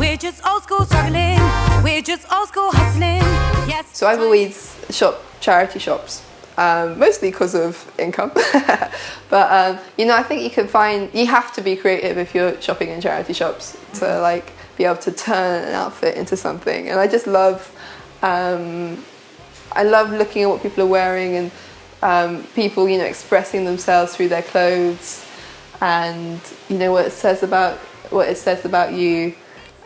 We're just old school struggling. We're just old school hustling. Yes. So I've always shopped charity shops, mostly because of income. But you know, I think you have to be creative if you're shopping in charity shops to like be able to turn an outfit into something. And I just love, I love looking at what people are wearing and people, you know, expressing themselves through their clothes, and you know what it says about you.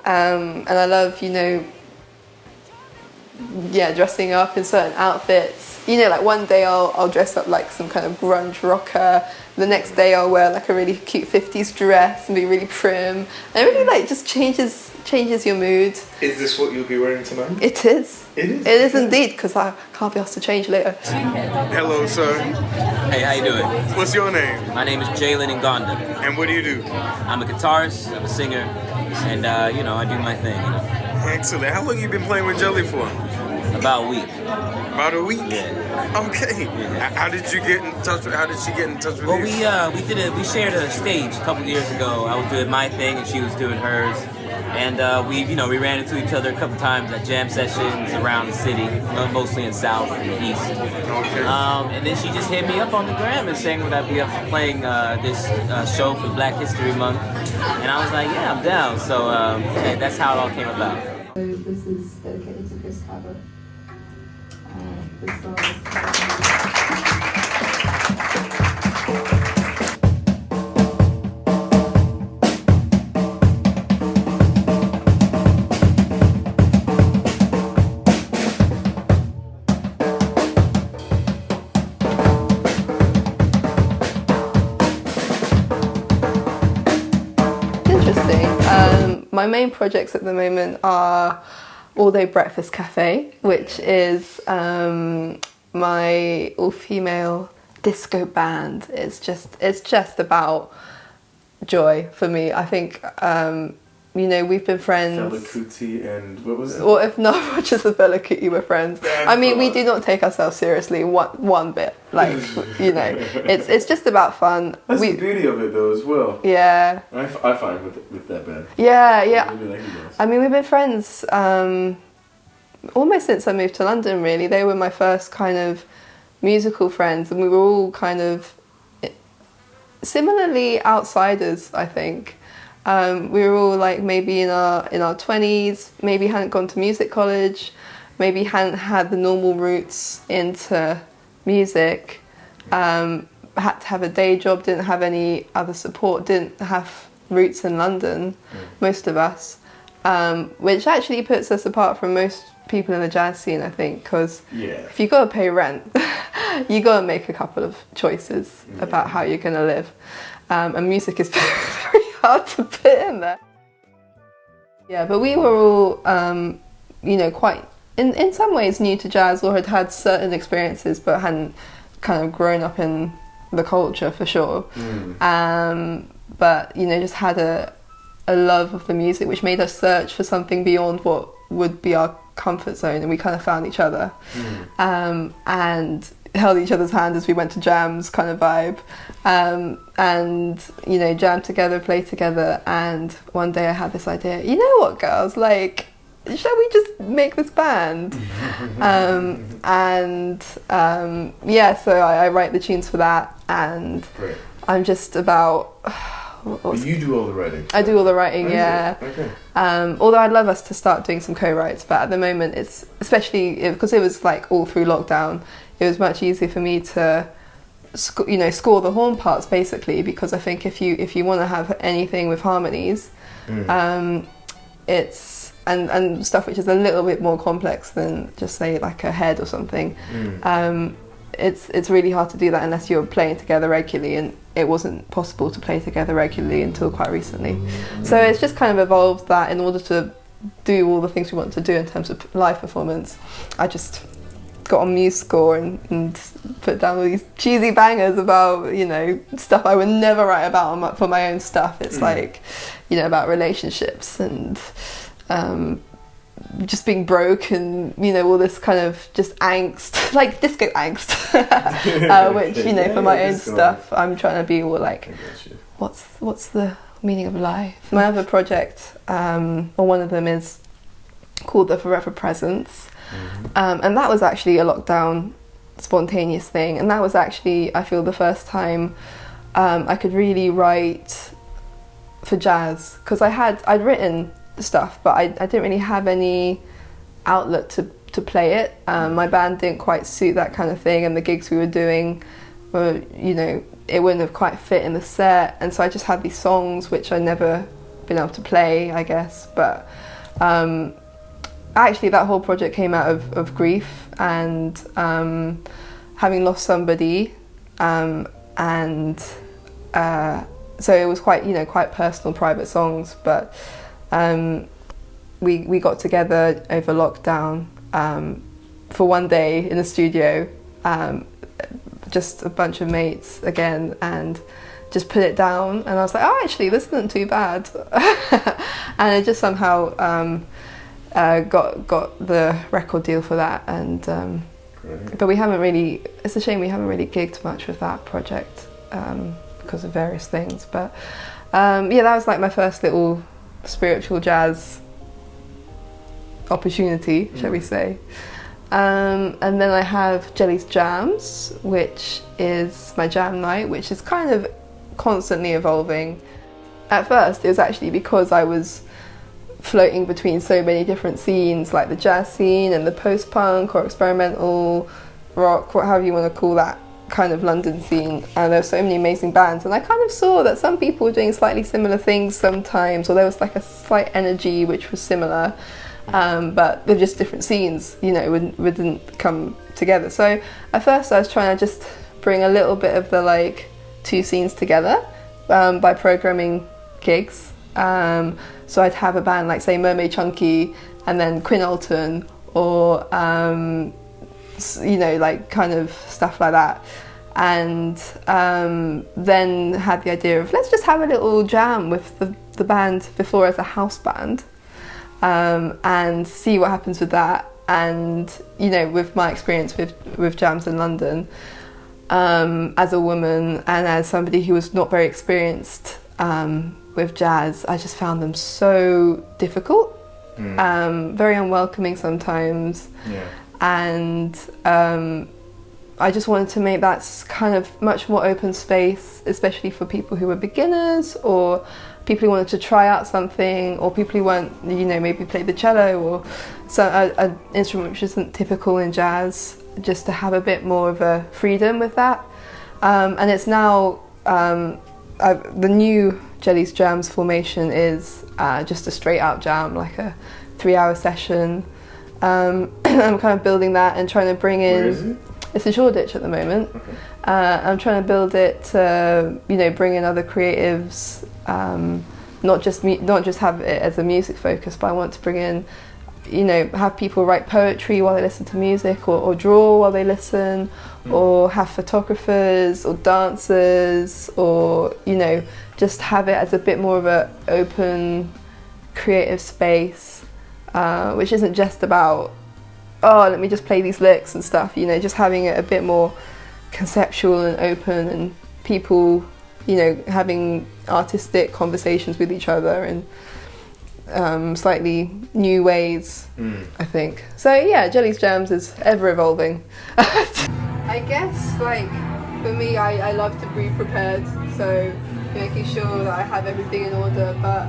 And I love, you know, dressing up in certain outfits. You know, like one day I'll dress up like some kind of grunge rocker. The next day I'll wear like a really cute 50s dress and be really prim. And it really like just changes your mood. Is this what you'll be wearing tonight? It is. It is? It is indeed, because I can't be asked to change later. Hello, sir. Hey, how you doing? What's your name? My name is Jalen Ngonda. And what do you do? I'm a guitarist, I'm a singer, and you know, I do my thing. You know. Excellent. How long have you been playing with Jelly for? About a week. About a week? Yeah. Okay. Yeah. How did you get in touch with? How did she get in touch with Well, you? we shared a stage a couple years ago. I was doing my thing and she was doing hers, and we ran into each other a couple times at jam sessions around the city, mostly in South and East. Okay. And then she just hit me up on the gram and saying would I be up for playing this show for Black History Month, and I was like, yeah, I'm down. So that's how it all came about. So this is dedicated to Chris Cabot. This song is interesting. My main projects at the moment are All Day Breakfast Cafe, which is my all-female disco band. It's just about joy for me. I think you know, we've been friends. Fela Kuti and what was it? Or if not, much as the Fela Kuti were friends. I mean, we do not take ourselves seriously one bit. Like, you know, it's just about fun. That's the beauty of it, though, as well. Yeah. I find with that band. Yeah, yeah. I really like you guys. I mean, we've been friends almost since I moved to London, really. They were my first kind of musical friends, and we were all kind of similarly outsiders, I think. We were all like maybe in our 20s, maybe hadn't gone to music college, maybe hadn't had the normal routes into music, had to have a day job, didn't have any other support, didn't have roots in London, most of us, which actually puts us apart from most people in the jazz scene, I think, because if you got to pay rent, you got to make a couple of choices about how you're going to live, and music is very hard to put in there. Yeah, but we were all, you know, quite, in some ways new to jazz, or had certain experiences but hadn't kind of grown up in the culture for sure. But, you know, just had a love of the music, which made us search for something beyond what would be our comfort zone, and we kind of found each other and held each other's hand as we went to jams, kind of vibe, and you know, jammed together, played together. And one day I had this idea, you know what, girls, like, shall we just make this band? Yeah, so I write the tunes for that, and I'm just about you do all the writing? I do all the writing, yeah. Okay. Although I'd love us to start doing some co-writes, but at the moment it's, especially because it was like all through lockdown, it was much easier for me to score the horn parts, basically, because I think if you want to have anything with harmonies, it's and stuff which is a little bit more complex than just say like a head or something. It's really hard to do that unless you're playing together regularly, and it wasn't possible to play together regularly until quite recently. So it's just kind of evolved that in order to do all the things we want to do in terms of live performance, I just got on MuseScore and put down all these cheesy bangers about, you know, stuff I would never write about for my own stuff. It's like, you know, about relationships and just being broke and, you know, all this kind of just angst, like disco angst, which, you know, for my own stuff, I'm trying to be all like, what's the Meaning of life. My other project, or one of them, is called the Forever Presence. And that was actually a lockdown spontaneous thing. And that was actually, I feel, the first time I could really write for jazz. Because I'd written stuff, but I didn't really have any outlet to play it. My band didn't quite suit that kind of thing, and the gigs we were doing were, you know, it wouldn't have quite fit in the set, and so I just had these songs which I'd never been able to play, I guess. But actually that whole project came out of grief and having lost somebody, and so it was quite, you know, quite personal, private songs. But we got together over lockdown for one day in the studio, just a bunch of mates again, and just put it down. And I was like, oh, actually, this isn't too bad. And it just somehow got the record deal for that. And but we haven't really. It's a shame we haven't really gigged much with that project because of various things. But yeah, that was like my first little spiritual jazz opportunity, shall we say. And then I have Jelly's Jams, which is my jam night, which is kind of constantly evolving. At first, it was actually because I was floating between so many different scenes, like the jazz scene and the post-punk or experimental rock, whatever you want to call that kind of London scene. And there were so many amazing bands, and I kind of saw that some people were doing slightly similar things sometimes, or there was like a slight energy which was similar. But they're just different scenes, you know, wouldn't come together. So at first I was trying to just bring a little bit of the like two scenes together by programming gigs. So I'd have a band like, say, Mermaid Chunky, and then Quinn Alton, or you know, like kind of stuff like that. And then had the idea of, let's just have a little jam with the band before as a house band. And see what happens with that. And, you know, with my experience with jams in London, as a woman and as somebody who was not very experienced with jazz, I just found them so difficult, very unwelcoming sometimes. Yeah. And I just wanted to make that kind of much more open space, especially for people who were beginners, or people who wanted to try out something, or people who weren't, you know, maybe play the cello or an instrument which isn't typical in jazz, just to have a bit more of a freedom with that. And it's now, the new Jelly's Jams formation is just a straight out jam, like a 3-hour session. I'm kind of building that and trying to bring in... Where is it? It's in Shoreditch at the moment. Okay. I'm trying to build it to, you know, bring in other creatives, not just have it as a music focus, but I want to bring in, you know, have people write poetry while they listen to music, or draw while they listen, or have photographers or dancers, or, you know, just have it as a bit more of a open creative space, which isn't just about, oh, let me just play these licks and stuff, you know, just having it a bit more conceptual and open, and people, you know, having artistic conversations with each other in slightly new ways, I think. So yeah, Jelly's Jams is ever evolving. I guess, like, for me, I love to be prepared, so making sure that I have everything in order, but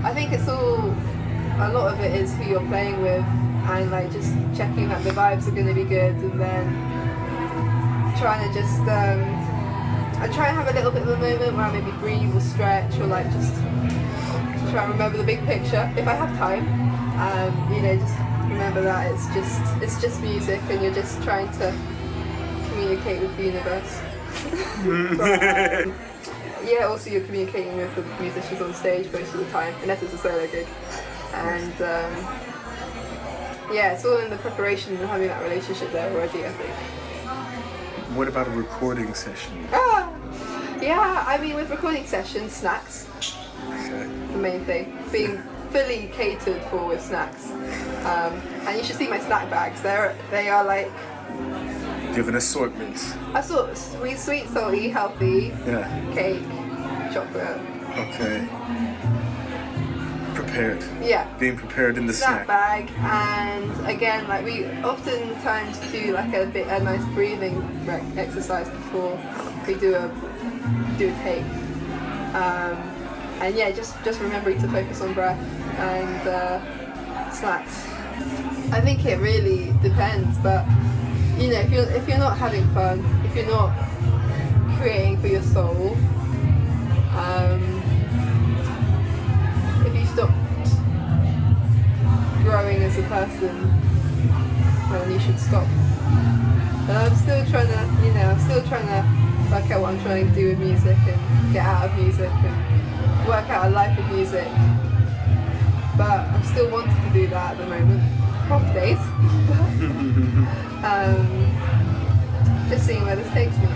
I think it's all, a lot of it is who you're playing with, and like just checking that the vibes are going to be good, and then trying to just I try and have a little bit of a moment where I maybe breathe or stretch, or like just try and remember the big picture if I have time. You know, just remember that it's just music, and you're just trying to communicate with the universe. But, yeah, also you're communicating with the musicians on stage most of the time, unless it's a solo gig. And yeah, it's all in the preparation and having that relationship there already, I think. What about a recording session? Yeah, I mean, with recording sessions, snacks. Okay. The main thing. Being fully catered for with snacks. And you should see my snack bags. They are like... Do you have an assortment? Sweet, salty, healthy, yeah. cake, chocolate, Okay. Prepared. Yeah. Being prepared in the Snack snack. bag, and again, like we oftentimes do like a nice breathing exercise before we do a take, and yeah, just remembering to focus on breath and snacks. I think it really depends, but you know, if you're not having fun, if you're not creating for your soul, if you stop growing as a person, then you should stop. But I'm still trying to work out what I'm trying to do with music and get out of music and work out a life of music. But I'm still wanting to do that at the moment. Off days. Just seeing where this takes me.